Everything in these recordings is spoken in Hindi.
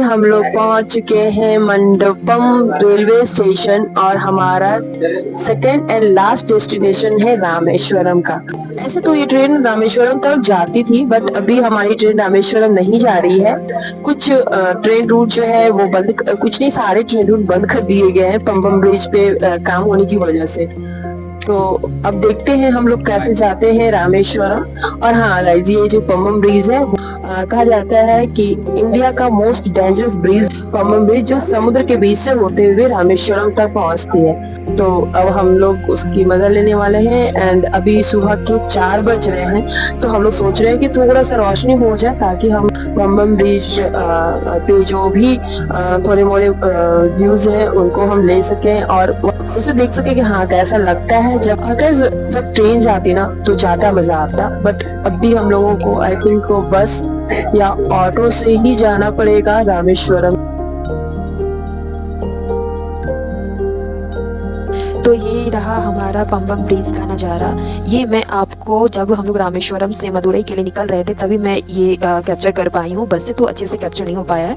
हम लोग पहुंच चुके हैं मंडपम रेलवे स्टेशन और हमारा सेकेंड एंड लास्ट डेस्टिनेशन है रामेश्वरम का। ऐसे तो ये ट्रेन रामेश्वरम तक जाती थी, बट अभी हमारी ट्रेन रामेश्वरम नहीं जा रही है। कुछ ट्रेन रूट जो है वो बंद, कुछ नहीं, सारे ट्रेन रूट बंद कर दिए गए हैं पंबम ब्रिज पे काम होने की वजह से। तो अब देखते हैं हम लोग कैसे जाते हैं रामेश्वरम। और हाँ गाइस, ये जो पंबम ब्रिज है कहा जाता है कि इंडिया का मोस्ट डेंजरस ब्रिज पंबम ब्रिज, जो समुद्र के बीच से होते हुए रामेश्वरम तक पहुंचती है। तो अब हम लोग उसकी मजा लेने वाले हैं। एंड अभी सुबह के 4 बज रहे हैं, तो हम लोग सोच रहे हैं कि थोड़ा सा रोशनी हो जाए ताकि हम पंबम ब्रिज पे जो भी थोड़े मोड़े व्यूज है उनको हम ले सकें और उसे देख सके कि हाँ कैसा लगता है। जब ट्रेन जाती ना तो ज्यादा मजा आता, बट अब भी हम लोगों को आई थिंक को बस या ऑटो से ही जाना पड़ेगा रामेश्वरम। तो ये रहा हमारा पंबम ब्रिज का नज़ारा। ये मैं आपको जब हम लोग रामेश्वरम से मदुरई के लिए निकल रहे थे तभी मैं ये कैप्चर कर पाई हूँ। बस से तो अच्छे से कैप्चर नहीं हो पाया है।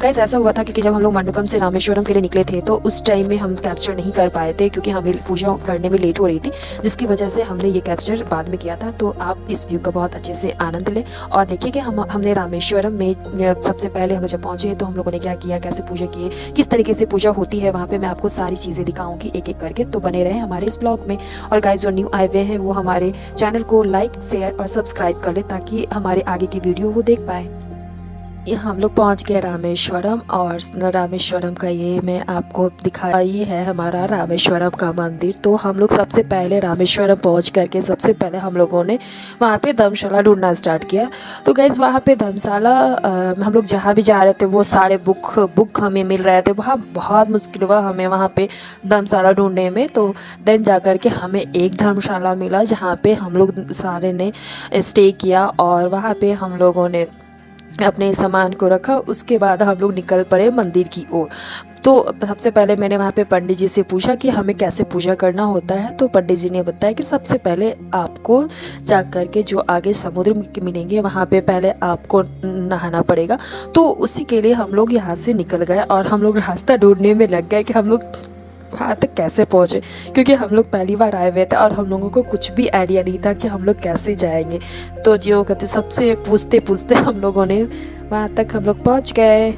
गाइस ऐसा हुआ था कि जब हम लोग मंडपम से रामेश्वरम के लिए निकले थे तो उस टाइम में हम कैप्चर नहीं कर पाए थे क्योंकि हमें पूजा करने में लेट हो रही थी, जिसकी वजह से हमने ये कैप्चर बाद में किया था। तो आप इस व्यू का बहुत अच्छे से आनंद लें और देखिए कि हमने रामेश्वरम में सबसे पहले हम जब पहुँचे तो हम लोगों ने क्या किया, कैसे पूजा किए, किस तरीके से पूजा होती है वहाँ पे मैं आपको सारी चीज़ें दिखाऊंगी एक एक करके। तो बने रहे हमारे इस ब्लॉग में। और गाइस जो न्यू आए हुए हैं वो हमारे चैनल को लाइक, शेयर और सब्सक्राइब कर ले ताकि हमारे आगे की वीडियो वो देख पाए। हम लोग पहुंच गए रामेश्वरम और रामेश्वरम का ये मैं आपको दिखा, ये है हमारा रामेश्वरम का मंदिर। तो हम लोग सबसे पहले रामेश्वरम पहुंच करके सबसे पहले हम लोगों ने वहाँ पे धर्मशाला ढूंढना स्टार्ट किया। तो गाइस वहाँ पे धर्मशाला हम लोग जहाँ भी जा रहे थे वो सारे बुक हमें मिल रहे थे। वहाँ बहुत मुश्किल हुआ हमें वहाँ पे धर्मशाला ढूंढने में। तो देन जा कर के हमें एक धर्मशाला मिला जहाँ पे हम लोग सारे ने स्टे किया और वहाँ पे हम लोगों ने अपने सामान को रखा। उसके बाद हम लोग निकल पड़े मंदिर की ओर। तो सबसे पहले मैंने वहाँ पे पंडित जी से पूछा कि हमें कैसे पूजा करना होता है। तो पंडित जी ने बताया कि सबसे पहले आपको जा कर के जो आगे समुद्र मिलेंगे वहाँ पे पहले आपको नहाना पड़ेगा। तो उसी के लिए हम लोग यहाँ से निकल गए और हम लोग रास्ता ढूंढने में लग गए कि हम लोग वहाँ तक कैसे पहुँचे, क्योंकि हम लोग पहली बार आए हुए थे और हम लोगों को कुछ भी आइडिया नहीं था कि हम लोग कैसे जाएंगे। तो जो कहते सबसे पूछते पूछते हम लोगों ने वहाँ तक हम लोग पहुँच गए।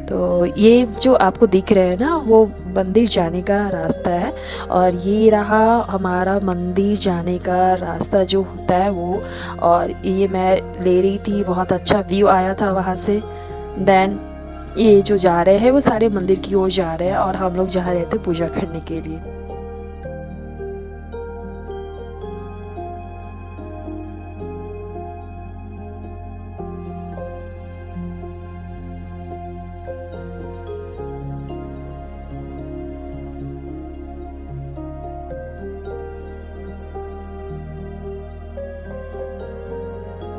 तो ये जो आपको दिख रहे हैं ना वो मंदिर जाने का रास्ता है और ये रहा हमारा मंदिर जाने का रास्ता जो होता है वो। और ये मैं ले रही थी, बहुत अच्छा व्यू आया था वहाँ से। देन ये जो जा रहे हैं वो सारे मंदिर की ओर जा रहे हैं और हम लोग जा रहे थे पूजा करने के लिए।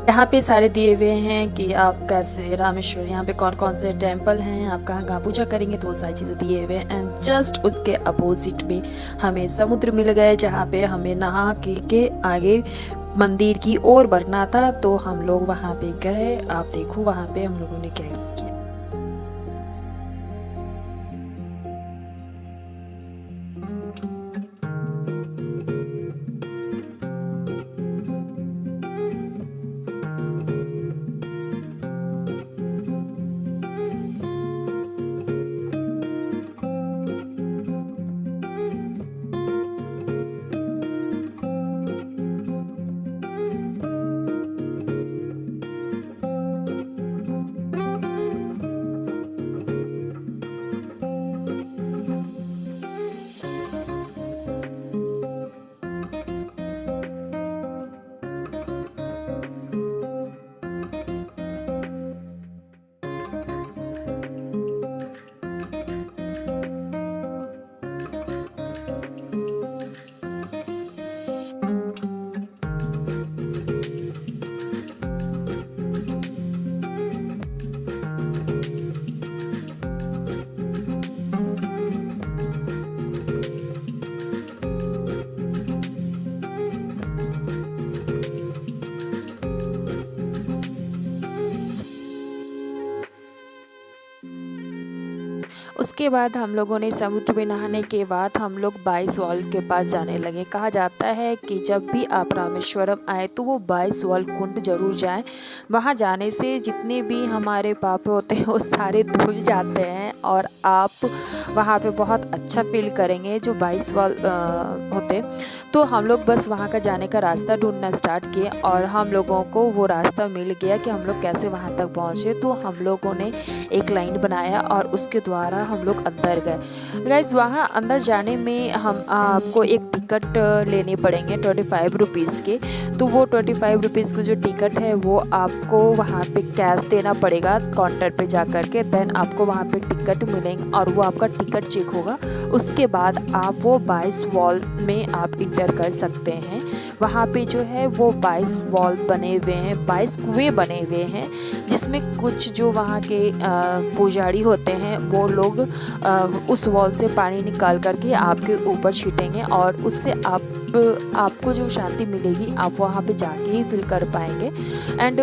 यहाँ पे सारे दिए हुए हैं कि आप कैसे रामेश्वर, यहाँ पे कौन कौन से टेंपल हैं, आप कहाँ कहाँ पूजा करेंगे, तो वो सारी चीज़ें दिए हुए हैं। एंड जस्ट उसके अपोजिट में हमें समुद्र मिल गए जहाँ पे हमें नहा के आगे मंदिर की ओर बढ़ना था। तो हम लोग वहाँ पे गए। आप देखो वहाँ पे हम लोगों ने क्या किया। उसके बाद हम लोगों ने समुद्र में नहाने के बाद हम लोग 22 वॉल के पास जाने लगे। कहा जाता है कि जब भी आप रामेश्वरम आए तो वो 22 वॉल कुंड जरूर जाएं। वहाँ जाने से जितने भी हमारे पाप होते हैं वो सारे धुल जाते हैं और आप वहाँ पे बहुत अच्छा फील करेंगे। जो 22 वॉल होते, तो हम लोग बस वहाँ का जाने का रास्ता ढूंढना स्टार्ट किए और हम लोगों को वो रास्ता मिल गया कि हम लोग कैसे वहाँ तक पहुँचे। तो हम लोगों ने एक लाइन बनाया और उसके द्वारा हम लोग अंदर गए। गाइज वहाँ अंदर जाने में हम आपको एक टिकट लेने पड़ेंगे 25 रुपीज़ के। तो वो 25 रुपीज़ का जो टिकट है वो आपको वहाँ पे कैश देना पड़ेगा काउंटर पे जा कर के। देन आपको वहाँ पे टिकट मिलेंगे और वो आपका टिकट चेक होगा। उसके बाद आप वो 22 वॉल में आप इंटर कर सकते हैं। वहाँ पे जो है वो 22 वॉल बने हुए हैं, 22 कुएँ बने हुए हैं, जिसमें कुछ जो वहाँ के पुजारी होते हैं वो लोग उस वॉल से पानी निकाल करके आपके ऊपर छीटेंगे और उससे आपको जो शांति मिलेगी आप वहाँ पे जाके ही फील कर पाएंगे। एंड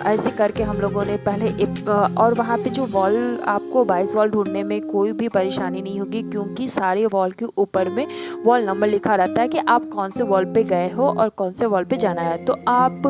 ऐसे करके हम लोगों ने पहले और वहाँ पे जो वॉल आपको 22 वॉल ढूंढने में कोई भी परेशानी नहीं होगी, क्योंकि सारे वॉल के ऊपर में वॉल नंबर लिखा रहता है कि आप कौन से वॉल पे गए हो और कौन से वॉल पे जाना है। तो आप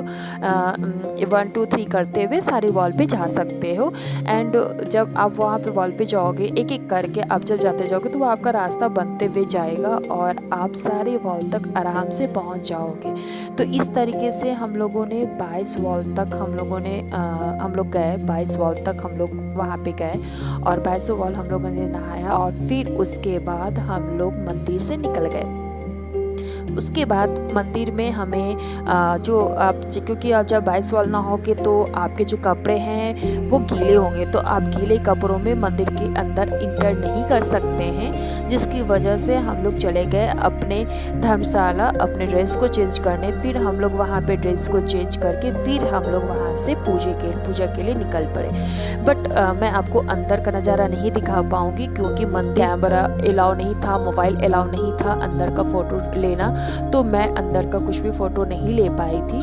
1 2 3 करते हुए सारे वॉल पे जा सकते हो। एंड जब आप वहाँ पे वॉल पे जाओगे एक एक करके आप जब जाते जाओगे तो वो आपका रास्ता बनते हुए जाएगा और आप सारे वॉल तक आराम से पहुँच जाओगे। तो इस तरीके से हम लोगों ने 22 वॉल तक हम लोग गए। 22 वॉल तक हम लोग वहाँ पे गए और 22 वॉल हम लोगों ने नहाया और फिर उसके बाद हम लोग मंदिर से निकल गए। उसके बाद मंदिर में हमें क्योंकि आप जब 22 वॉल नहाओगे तो आपके जो कपड़े हैं वो गीले होंगे, तो आप गीले कपड़ों में मंदिर के अंदर इंटर नहीं कर सकते हैं, जिसकी वजह से हम लोग चले गए अपने धर्मशाला अपने ड्रेस को चेंज करने। फिर हम लोग वहाँ पे ड्रेस को चेंज करके फिर हम लोग वहाँ से पूजा के लिए निकल पड़े। बट मैं आपको अंदर का नज़ारा नहीं दिखा पाऊँगी क्योंकि कैमरा अलाउ नहीं था, मोबाइल अलाउ नहीं था अंदर का फ़ोटो लेना, तो मैं अंदर का कुछ भी फ़ोटो नहीं ले पाई थी।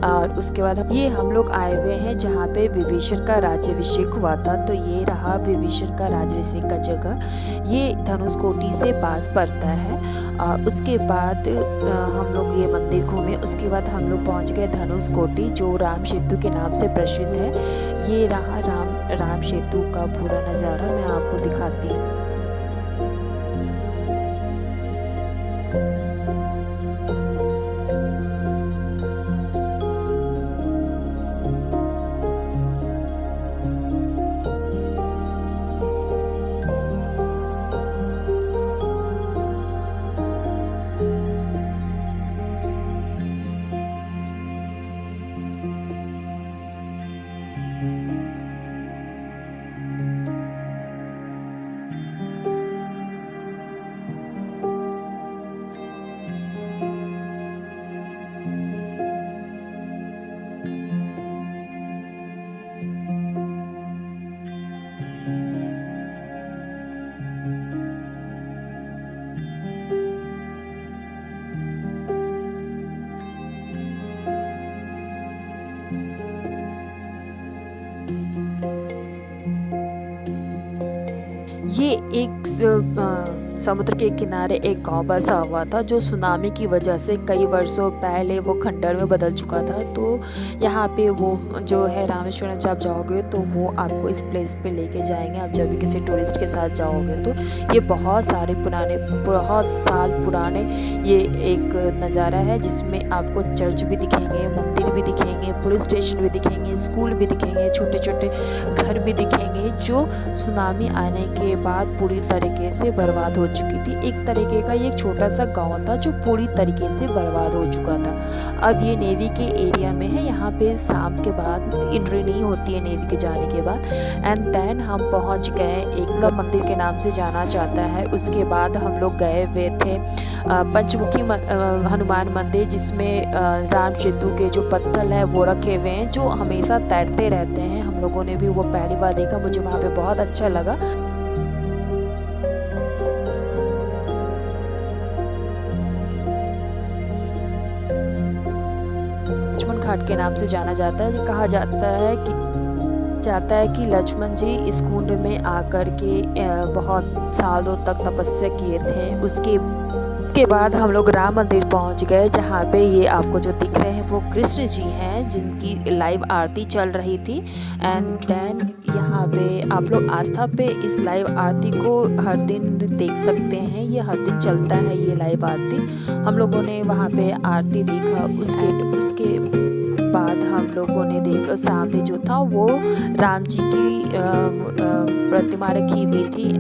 और उसके बाद ये हम लोग आए हुए हैं जहाँ पे विभीषण का राज्याभिषेक हुआ था। तो ये रहा विभीषण का राज्याभिषेक का जगह, ये धनुषकोटी से पास पड़ता है। उसके बाद हम लोग ये मंदिर घूमे। उसके बाद हम लोग पहुँच गए धनुषकोटी, जो राम सेतु के नाम से प्रसिद्ध है। ये रहा राम सेतु का पूरा नज़ारा, मैं आपको दिखाती हूँ। ये एक समुद्र के किनारे एक गांव बसा हुआ था, जो सुनामी की वजह से कई वर्षों पहले वो खंडर में बदल चुका था। तो यहाँ पे वो जो है रामेश्वरम जब जाओगे तो वो आपको इस प्लेस पे लेके जाएंगे। आप जब भी किसी टूरिस्ट के साथ जाओगे तो ये बहुत साल पुराने ये एक नज़ारा है, जिसमें आपको चर्च भी दिखेंगे, मंदिर भी दिखेंगे, पुलिस स्टेशन भी दिखेंगे, स्कूल भी दिखेंगे, छोटे छोटे घर भी दिखेंगे, जो सुनामी आने के बाद पूरी तरीके से बर्बाद हो चुकी थी। एक तरीके का ये एक छोटा सा गांव था जो पूरी तरीके से बर्बाद हो चुका था। अब ये नेवी के एरिया में है, यहाँ पे शाम के बाद एंट्री नहीं होती है नेवी के जाने के बाद। एंड देन हम पहुँच गए एक मंदिर के नाम से जाना जाता है। उसके बाद हम लोग गए हुए थे पंचमुखी हनुमान मंदिर, जिसमें राम सेतु के जो पत्थर है वो रखे हुए हैं, जो हमेशा तैरते रहते हैं। हम लोगों ने भी वो पहली बार देखा, मुझे वहाँ पे बहुत अच्छा लगा। लक्ष्मण घाट के नाम से जाना जाता है। कहा जाता है कि लक्ष्मण जी इस कुएं कुंड में आकर के बहुत सालों तक तपस्या किए थे। उसके बाद हम लोग राम मंदिर पहुंच गए, जहाँ पे ये आपको जो दिख रहे हैं वो कृष्ण जी हैं, जिनकी लाइव आरती चल रही थी। एंड देन यहाँ पे आप लोग आस्था पे इस लाइव आरती को हर दिन देख सकते हैं। ये हर दिन चलता है ये लाइव आरती। हम लोगों ने वहाँ पे आरती देखा। उसके बाद हम लोगों ने देखा सामने जो था वो राम जी की प्रतिमा रखी हुई थी।